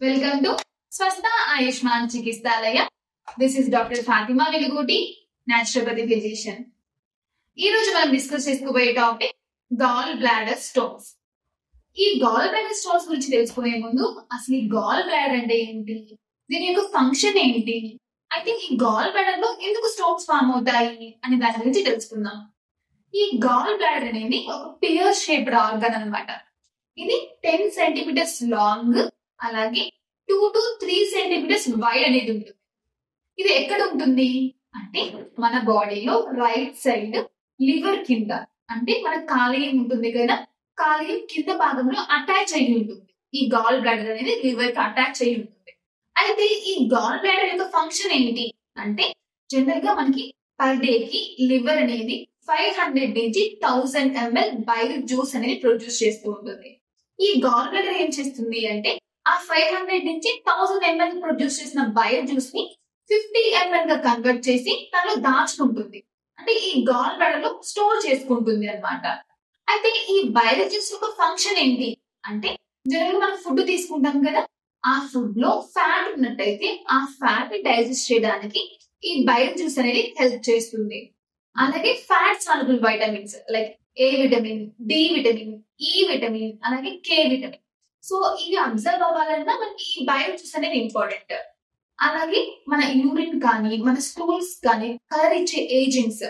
Welcome to Swastha Ayushman Chikitsalaya. This is Dr. Fatima Velugotti, naturopathy physician. ఈ రోజు మనం discuss చేసుకోబోయే topic gall bladder stones. ఈ gall bladder stones గురించి తెలుసుకునే ముందు అసలు ఈ గాల్ బ్లాడర్ అంటే ఏంటి, దీని యొక్క ఫంక్షన్ ఏంటి, ఐ థింక్ ఈ గాల్ బ్లాడర్ లో ఎందుకు స్టోన్స్ ఫామ్ అవుతాయి అనే దాని గురించి తెలుసుకుందాం. ఈ గాల్ బ్లాడర్ అనేది ఒక పియర్ షేప్డ్ ఆర్గన్ అన్నమాట. ఇది 10 సెంటీమీటర్స్ లాంగ్, అలాగే 2 to 3 సెంటీమీటర్స్ వైడ్ అనేది ఉంటుంది. ఇది ఎక్కడ ఉంటుంది అంటే మన బాడీలో రైట్ సైడ్ లివర్ కింద, అంటే మన కాలేయం ఉంటుంది కదా, కాలేయం కింద భాగంలో అటాచ్ అయ్యి ఉంటుంది. ఈ గాల్ బ్లాడర్ అనేది లివర్ కి అటాచ్ అయ్యి ఉంటుంది. అయితే ఈ గాల్ బ్లాడర్ యొక్క ఫంక్షన్ ఏంటి అంటే, జనరల్ గా మనకి పర్ డే కి లివర్ అనేది 500 నుంచి 1000 ml బైల్ జ్యూస్ అనేది ప్రొడ్యూస్ చేస్తూ ఉంటుంది. ఈ గాల్ బ్లాడర్ ఏం చేస్తుంది అంటే, ఆ 500 నుంచి 1000 ml ప్రొడ్యూస్ చేసిన బైల్ జ్యూస్ ని 50 ml గా కన్వర్ట్ చేసి దానిలో దాచుకుంటుంది. అంటే ఈ గాల్ బ్లాడర్ లో స్టోర్ చేసుకుంటుంది అన్నమాట. అయితే ఈ బైల్ జ్యూస్ యొక్క ఫంక్షన్ ఏంటి అంటే, జనరల్ మనం ఫుడ్ తీసుకుంటాం కదా, ఆ ఫుడ్ లో ఫ్యాట్ ఉన్నట్టయితే ఆ ఫ్యాట్ డైజెస్ట్ చేయడానికి ఈ బైల్ జ్యూస్ అనేది హెల్ప్ చేస్తుంది. అలాగే fat soluble vitamins like A vitamin, D vitamin, E vitamin, అలాగే కే విటమిన్, సో ఇవి అబ్జర్వ్ అవ్వాలన్నా మనకి ఈ బైల్ జ్యూస్ అనేది ఇంపార్టెంట్. అలాగే మన యూరిన్ కానీ మన స్టూల్స్ కానీ కలర్ ఇచ్చే ఏజెంట్స్,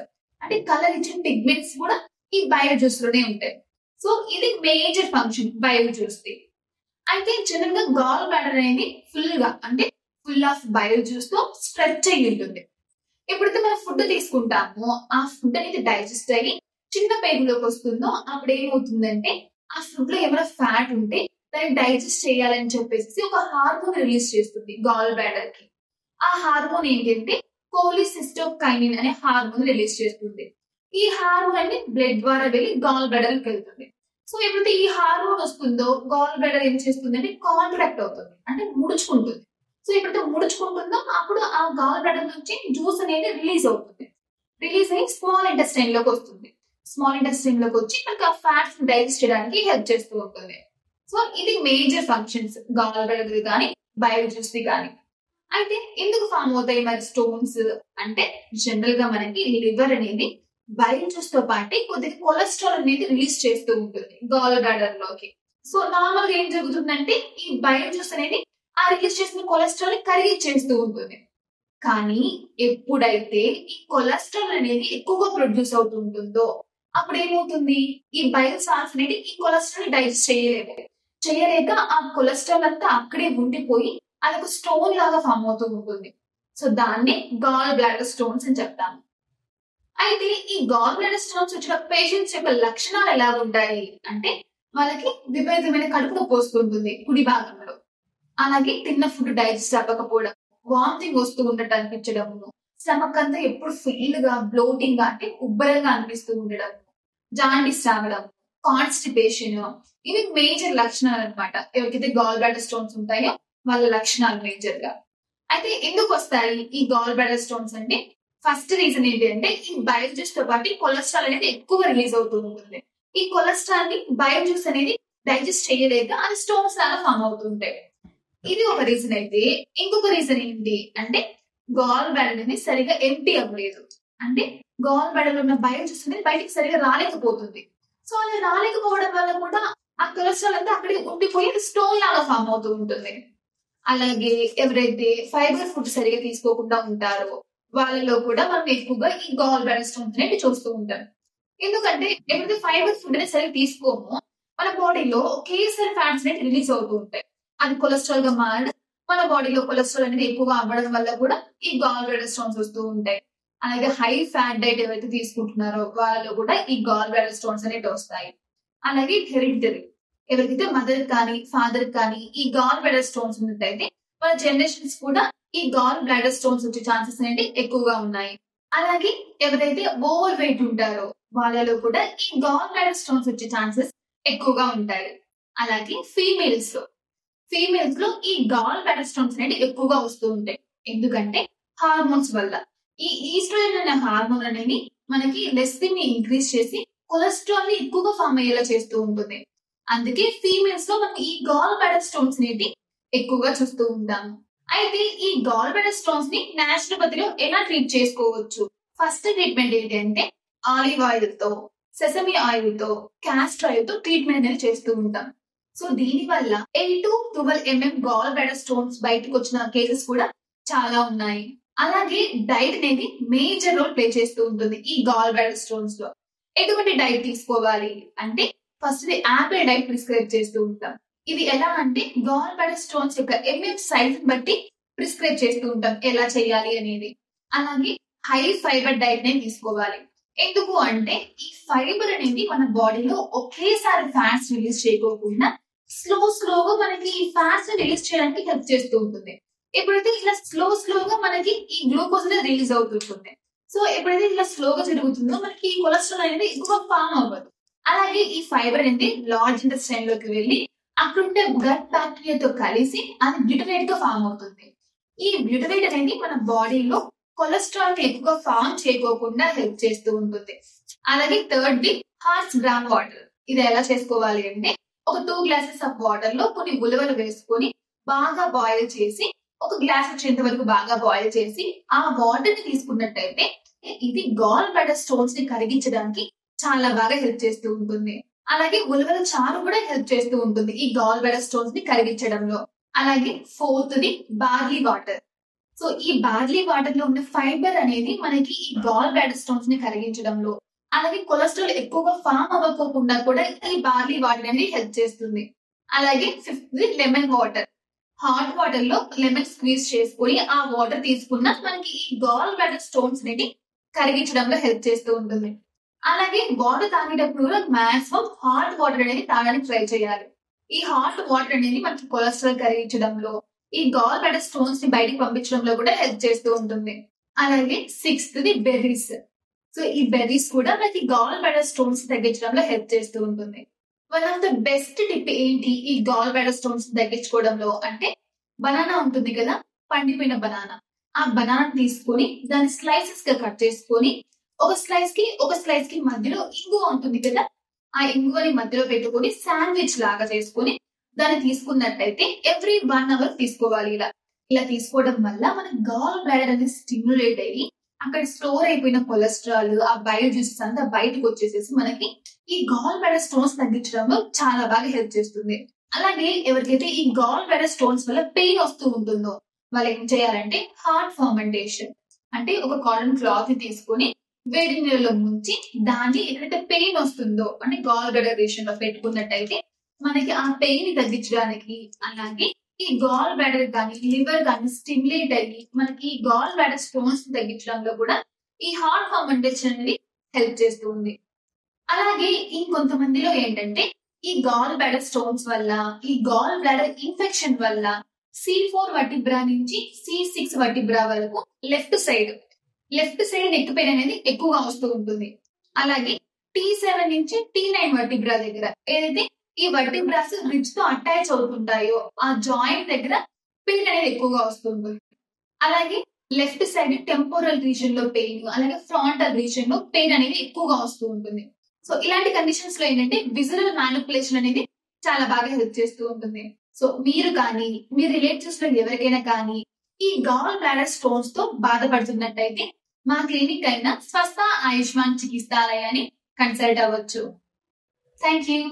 అంటే కలర్ ఇచ్చే పిగ్మెంట్స్ కూడా ఈ బైల్ జ్యూస్ లోనే ఉంటాయి. సో ఇది major function bile juice the. అయితే జనరల్ గా గాల్ బ్లాడర్ అనేది ఫుల్ గా, అంటే ఫుల్ ఆఫ్ బైల్ జ్యూస్ తో స్ట్రెచ్ అయ్యి ఉంటుంది. ఎప్పుడైతే మనం ఫుడ్ తీసుకుంటామో ఆ ఫుడ్ అనేది డైజెస్ట్ అయ్యి చిన్న పేగులోకి వస్తుందో అప్పుడు ఏమవుతుందంటే, ఆ ఫుడ్ లో ఏమైనా ఫ్యాట్ ఉంటే దాన్ని డైజెస్ట్ చేయాలని చెప్పేసి ఒక హార్మోన్ రిలీజ్ చేస్తుంది గాల్ బ్లాడర్ కి. ఆ హార్మోన్ ఏంటంటే కోలిసిస్టోకైనిన్ అనే హార్మోన్ రిలీజ్ చేస్తుంది. ఈ హార్మోన్ అనేది బ్లడ్ ద్వారా వెళ్ళి గాల్ బ్లాడర్ కి వెళ్తుంది. సో ఎప్పుడైతే ఈ హార్మోన్ వస్తుందో గాల్ బ్లాడర్ ఏం చేస్తుంది అంటే కాంట్రాక్ట్ అవుతుంది, అంటే ముడుచుకుంటుంది. సో ఎప్పుడైతే ముడుచుకుంటుందో అప్పుడు ఆ గాల్ బ్లాడర్ నుంచి జ్యూస్ అనేది రిలీజ్ అవుతుంది. రిలీజ్ అయ్యి స్మాల్ ఇంటెస్టైన్ లోకి వస్తుంది. స్మాల్ ఇంటెస్టైన్ లోకి వచ్చి మనకి ఆ ఫ్యాట్స్ డైజెస్ట్ చేయడానికి హెల్ప్ చేస్తూ ఉంటుంది. సో ఇది మేజర్ ఫంక్షన్స్ గాల్ బ్లాడర్ కానీ బైల్ జ్యూస్ ది కానీ. అయితే ఎందుకు ఫామ్ అవుతాయి మరి స్టోన్స్ అంటే, జనరల్ గా మనకి లివర్ అనేది బైల్ జ్యూస్ తో పాటు కొద్దిగా కొలెస్ట్రాల్ అనేది రిలీజ్ చేస్తూ ఉంటుంది గాల్ బ్లాడర్ లోకి. సో నార్మల్ గా ఏం జరుగుతుందంటే, ఈ బైల్ జ్యూస్ అనేది ఆ రిలీజ్ చేసిన కొలెస్ట్రాల్ ని కరిగిచ్చేస్తూ ఉంటుంది. కానీ ఎప్పుడైతే ఈ కొలెస్ట్రాల్ అనేది ఎక్కువగా ప్రొడ్యూస్ అవుతూ ఉంటుందో అప్పుడు ఏమవుతుంది, ఈ బైల్ సాల్స్ అనేది ఈ కొలెస్ట్రాల్ డైజెస్ట్ చేయలేక ఆ కొలెస్ట్రాల్ అంతా అక్కడే ఉండిపోయి అది ఒక స్టోన్ లాగా ఫామ్ అవుతూ ఉంటుంది. సో దాన్ని గాల్ బ్లాడర్ స్టోన్స్ అని చెప్తాము. అయితే ఈ గాల్ బ్లాడర్ స్టోన్స్ వచ్చిన పేషెంట్స్ యొక్క లక్షణాలు ఎలా ఉంటాయి అంటే, వాళ్ళకి విపరీతమైన కడుపు నొప్పి వస్తుంటుంది కుడి భాగంలో, అలాగే తిన్న ఫుడ్ డైజెస్ట్ అవ్వకపోవడం, వామిటింగ్ వస్తూ ఉండటం అనిపించడము, స్టమక్ అంతా ఎప్పుడు ఫుల్ గా బ్లోటింగ్ గా, అంటే ఉబ్బరంగా అనిపిస్తూ ఉండడం, జాండిస్ రావడం, కాన్స్టిపేషన్, ఇవి మేజర్ లక్షణాలు అన్నమాట. ఎవరికైతే గాల్ బ్లాడర్ స్టోన్స్ ఉంటాయో వాళ్ళ లక్షణాలు మేజర్ గా. అయితే ఎందుకు వస్తాయి ఈ గాల్ బ్లాడర్ స్టోన్స్ అంటే, ఫస్ట్ రీజన్ ఏంటి అంటే, ఈ బైల్ జ్యూస్ తో పాటు కొలెస్ట్రాల్ అనేది ఎక్కువ రిలీజ్ అవుతూ ఉంటుంది. ఈ కొలెస్ట్రాల్ ని బైల్ జ్యూస్ అనేది డైజెస్ట్ చేయలేక అది స్టోన్స్ లాగా ఫామ్ అవుతుంటాయి. ఇది ఒక రీజన్. అయితే ఇంకొక రీజన్ ఏంటి అంటే, గాల్ బ్లాడర్ అనేది సరిగా ఎంటీ అవ్వలేదు, అంటే గాల్ బ్లాడర్ లో ఉన్న బైల్ జ్యూస్ అనేది బయటికి సరిగా రాలేకపోతుంది. సో అలా రాలేకపోవడం వల్ల కూడా ఆ కొలెస్ట్రాల్ అంతా అక్కడే ఉండిపోయి స్టోన్ లాగా ఫామ్ అవుతూ ఉంటుంది. అలాగే ఎవరైతే ఫైబర్ ఫుడ్ సరిగా తీసుకోకుండా ఉంటారో వాళ్ళలో కూడా మనం ఎక్కువగా ఈ గాల్ బ్లాడర్ స్టోన్స్ అనేవి చూస్తూ ఉంటాం. ఎందుకంటే ఎప్పుడైతే ఫైబర్ ఫుడ్ అనేది సరిగా తీసుకోమో మన బాడీలో ఒకేసారి ఫ్యాట్స్ అనేది రిలీజ్ అవుతూ ఉంటాయి. అది కొలెస్ట్రాల్ గా మారడం, మన బాడీలో కొలెస్ట్రాల్ అనేది ఎక్కువగా అవ్వడం వల్ల కూడా ఈ గాల్ బ్లాడర్ స్టోన్స్ వస్తూ ఉంటాయి. అలాగే హై ఫ్యాట్ డైట్ ఎవరైతే తీసుకుంటున్నారో వాళ్ళలో కూడా ఈ గాల్ బ్లాడర్ స్టోన్స్ అనేవి వస్తాయి. అలాగే హెరిడిటరీ, ఎవరికైతే మదర్ కానీ ఫాదర్ కానీ ఈ గాల్ బ్లాడర్ స్టోన్స్ ఉన్నట్టయితే వాళ్ళ జనరేషన్స్ కూడా ఈ గాల్ బ్లాడర్ స్టోన్స్ వచ్చే ఛాన్సెస్ అనేవి ఎక్కువగా ఉన్నాయి. అలాగే ఎవరైతే ఓవర్ వెయిట్ ఉంటారో వాళ్ళలో కూడా ఈ గాల్ బ్లాడర్ స్టోన్స్ వచ్చే ఛాన్సెస్ ఎక్కువగా ఉంటాయి. అలాగే ఫీమేల్స్ లో ఈ గాల్ బ్లాడర్ స్టోన్స్ అనేవి ఎక్కువగా వస్తూ ఉంటాయి. ఎందుకంటే హార్మోన్స్ వల్ల ఈ ఈస్ట్రోజన్ అనే హార్మోన్ అనేది మనకి లెస్టిన్ ని ఇంక్రీజ్ చేసి కొలెస్ట్రాల్ ని ఎక్కువగా ఫామ్ అయ్యేలా చేస్తూ ఉంటుంది. అందుకే ఫీమేల్స్ లో మనకి ఈ గాల్ బ్లాడర్ స్టోన్స్ అనేవి ఎక్కువగా చూస్తూ ఉంటాము. అయితే ఈ గాల్ బ్లాడర్ స్టోన్స్ ని నాచురోపతిలో ఎలా ట్రీట్ చేసుకోవచ్చు? ఫస్ట్ ట్రీట్మెంట్ ఏంటంటే ఆలివ్ ఆయిల్ తో, సెసమి ఆయిల్ తో, క్యాస్టర్ ఆయిల్ తో ట్రీట్మెంట్ అనేది చేస్తూ ఉంటాం. సో దీని వల్ల 8 to 12 mm gall bladder stones బయటకు వచ్చిన కేసెస్ కూడా చాలా ఉన్నాయి. అలాగే డైట్ అనేది మేజర్ రోల్ ప్లే చేస్తూ ఉంటుంది ఈ గాల్ బ్లాడర్ స్టోన్స్ లో. ఎటువంటి డైట్ తీసుకోవాలి అంటే ఫస్ట్ యాపిల్ డైట్ ప్రిస్క్రైబ్ చేస్తూ ఉంటాం. ఇది ఎలా అంటే గాల్ బ్లాడర్ స్టోన్స్ యొక్క సైజ్ బట్టి ప్రిస్క్రైబ్ చేస్తూ ఉంటాం ఎలా చేయాలి అనేది. అలాగే హై ఫైబర్ డైట్ నే తీసుకోవాలి. ఎందుకు అంటే ఈ ఫైబర్ అనేది మన బాడీలో ఒకేసారి ఫ్యాట్స్ రిలీజ్ చేయకోకుండా స్లోగా మనకి ఈ ఫ్యాట్స్ రిలీజ్ చేయడానికి హెల్ప్ చేస్తూ ఉంటుంది. ఎప్పుడైతే ఇలా స్లోగా మనకి ఈ గ్లూకోజ్ అనేది రిలీజ్ అవుతుంటుంది. సో ఎప్పుడైతే ఇలా స్లోగా జరుగుతుందో మనకి ఈ కొలెస్ట్రాల్ అనేది ఎక్కువ ఫామ్ అవ్వదు. అలాగే ఈ ఫైబర్ అనేది లార్జ్ ఇంటెస్టైన్ లోకి వెళ్ళి అక్కడుండే గట్ బ్యాక్టీరియాతో కలిసి అది బ్యూటరేట్ గా ఫామ్ అవుతుంది. ఈ బ్యూటరేట్ అనేది మన బాడీలో కొలెస్ట్రాల్ ని ఎక్కువ ఫామ్ చేయకోకుండా హెల్ప్ చేస్తూ ఉంటుంది. అలాగే third the horse gram water. ఇది ఎలా చేసుకోవాలి అంటే ఒక 2 glasses ఆఫ్ వాటర్ లో కొన్ని ఉలవలు వేసుకొని బాగా బాయిల్ చేసి, ఒక గ్లాస్ వచ్చేంత వరకు బాగా బాయిల్ చేసి ఆ వాటర్ ని తీసుకున్నట్టయితే ఇది గాల్ బ్లాడర్ స్టోన్స్ ని కరిగించడానికి చాలా బాగా హెల్ప్ చేస్తూ ఉంటుంది. అలాగే ఉలవల చారు కూడా హెల్ప్ చేస్తూ ఉంటుంది ఈ గాల్ బ్లాడర్ స్టోన్స్ ని కరిగించడంలో. అలాగే fourth the barley water. So ఈ బార్లీ వాటర్ లో ఉన్న ఫైబర్ అనేది మనకి ఈ గాల్ బ్లాడర్ స్టోన్స్ ని కరిగించడంలో, అలాగే కొలెస్ట్రాల్ ఎక్కువగా ఫామ్ అవ్వకోకుండా కూడా ఈ బార్లీ వాటర్ అనేది హెల్ప్ చేస్తుంది. అలాగే fifth the lemon water. Hot water లో లెమన్ స్క్వీజ్ చేసుకుని ఆ వాటర్ తీసుకున్న మనకి ఈ గాల్ బ్లాడర్ స్టోన్స్ అనేది కరిగించడంలో హెల్ప్ చేస్తూ ఉంటుంది. అలాగే వాటర్ తాగేటప్పుడు కూడా మాక్సిమం హాట్ వాటర్ అనేది తాగడానికి ట్రై చేయాలి. ఈ హాట్ వాటర్ అనేది మనకి కొలెస్ట్రాల్ కరిగించడంలో, ఈ గాల్ బ్లాడర్ స్టోన్స్ ని బయటికి పంపించడంలో కూడా హెల్ప్ చేస్తూ ఉంటుంది. అలాగే సిక్స్త్ ది బెర్రీస్. సో ఈ బెర్రీస్ కూడా మనకి గాల్ బ్లాడర్ స్టోన్స్ తగ్గించడంలో హెల్ప్ చేస్తూ ఉంటుంది. One of the best tip ఏంటి ఈ గాల్ బ్లాడర్ స్టోన్స్ తగ్గించుకోవడంలో అంటే బనానా ఉంటుంది కదా, పండిపోయిన బనానా. ఆ బనానా తీసుకొని దాన్ని స్లైసెస్ గా కట్ చేసుకొని ఒక స్లైస్ కి మధ్యలో ఇంగువ ఉంటుంది కదా, ఆ ఇంగువని మధ్యలో పెట్టుకొని శాండ్విచ్ లాగా చేసుకొని దాన్ని తీసుకున్నట్టయితే ఎవ్రీ 1 hour తీసుకోవాలి. ఇలా తీసుకోవడం వల్ల మన గాల్ బ్లాడర్ అనేది స్టిమ్యులేట్ అయ్యి అక్కడ స్టోర్ అయిపోయిన కొలెస్ట్రాల్, ఆ బైల్ జ్యూసెస్ అంతా బయటకు వచ్చేసేసి మనకి ఈ గాల్ బ్లాడర్ స్టోన్స్ తగ్గించడంలో చాలా బాగా హెల్ప్ చేస్తుంది. అలాగే ఎవరికైతే ఈ గాల్ బ్లాడర్ స్టోన్స్ వల్ల పెయిన్ వస్తూ ఉంటుందో వాళ్ళు ఏం చేయాలంటే హార్ట్ ఫర్మెంటేషన్ అంటే ఒక కాటన్ క్లాత్ ని తీసుకొని వేడి నీళ్ళలో ముంచి దాన్ని ఎక్కడైతే పెయిన్ వస్తుందో అంటే గాల్ బ్లాడర్ రీజియన్ లో పెట్టుకున్నట్టయితే మనకి ఆ పెయిన్ ని తగ్గించడానికి, అలాగే ఈ గాల్ బ్లాడర్ కానీ లివర్ కానీ స్టిమ్యులేట్ అయ్యి మనకి గాల్ బ్లాడర్ స్టోన్స్ తగ్గించడంలో కూడా ఈ హార్ట్ ఫర్మెంటేషన్ అనేది హెల్ప్ చేస్తూ ఉంది. అలాగే ఇంకొంతమందిలో ఏంటంటే ఈ గాల్ బ్లాడర్ స్టోన్స్ వల్ల, ఈ గాల్ బ్లాడర్ ఇన్ఫెక్షన్ వల్ల C4 వర్టిబ్రా నుంచి C6 వర్టిబ్రా వరకు లెఫ్ట్ సైడ్ నెక్ పెయిన్ అనేది ఎక్కువగా వస్తూ ఉంటుంది. అలాగే T7 నుంచి T9 వర్టిబ్రా దగ్గర ఏదైతే ఈ వర్టిబ్రాస్ రిబ్స్ తో అటాచ్ అవుతుంటాయో ఆ జాయింట్ దగ్గర పెయిన్ అనేది ఎక్కువగా వస్తుంది. అలాగే లెఫ్ట్ సైడ్ టెంపోరల్ రీజియన్ లో పెయిన్, అలాగే ఫ్రాంటల్ రీజియన్ లో పెయిన్ అనేది ఎక్కువగా వస్తూ ఉంటుంది. సో ఇలాంటి కండిషన్స్ లో ఏంటంటే విజువల్ మ్యానిపులేషన్ అనేది చాలా బాగా హెల్ప్ చేస్తూ ఉంటుంది. సో మీరు కానీ మీ రిలేటివ్స్ లో ఎవరికైనా కానీ ఈ గాల్ బ్లాడర్ స్టోన్స్ తో బాధపడుతున్నట్టయితే మా క్లినిక్ అయిన స్వస్థ ఆయుష్మాన్ చికిత్సాలయాన్ని కన్సల్ట్ అవ్వచ్చు. Thank you.